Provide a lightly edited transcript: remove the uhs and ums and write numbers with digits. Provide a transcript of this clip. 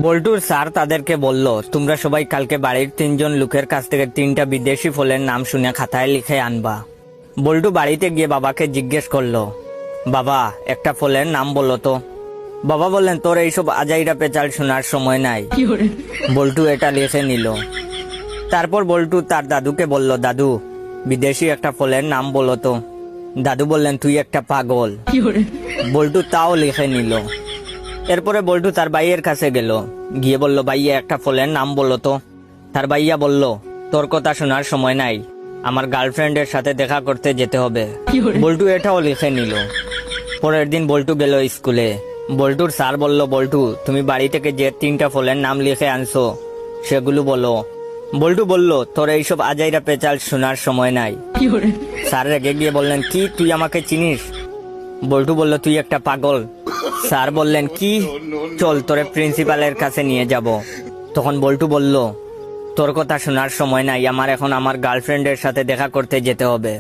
বল্টুর স্যার তাদেরকে বলল, তোমরা সবাই কালকে বাড়ির 3জন লোকের কাছ থেকে 3টা বিদেশি ফলের নাম শুনে খাতায় লিখে আনবা। বল্টু বাড়িতে গিয়ে বাবাকে জিজ্ঞেস করলো, বাবা একটা ফলের নাম বলো তো। বাবা বললেন, তোর এইসব আজাইরা পেঁচাল শোনার সময় নাই। বল্টু এটা লিখে নিল। তারপর বল্টু তার দাদুকে বলল, দাদু বিদেশি একটা ফলের নাম বলো তো। দাদু বললেন, তুই একটা পাগল। বল্টু তাও লিখে নিল। এরপরে বল্টু তার ভাইয়ের কাছে গেল, গিয়ে বলল, ভাইয়া একটা ফলের নাম বলো তো। তার ভাইয়া বলল, তোর কথা শোনার সময় নাই, আমার গার্লফ্রেন্ডের সাথে দেখা করতে যেতে হবে। বল্টু এটাও লিখে নিল। পরের দিন বল্টু গেল স্কুলে। বল্টুর স্যার বলল, বল্টু তুমি বাড়ি থেকে যে 3টা ফলের নাম লিখে আনছো সেগুলো বলো। বল্টু বলল, তোর এইসব আজাইরা পেঁচাল শোনার সময় নাই। স্যার রেগে গিয়ে বললেন, কি তুই আমাকে চিনিস? বল্টু বলল, তুই একটা পাগল। স্যার বললেন, কি? চল তোরে প্রিন্সিপালের কাছে নিয়ে যাব। তখন বল্টু বলল, তোর কথা শোনার সময় নাই, আমার এখন আমার গার্লফ্রেন্ডের সাথে দেখা করতে যেতে হবে।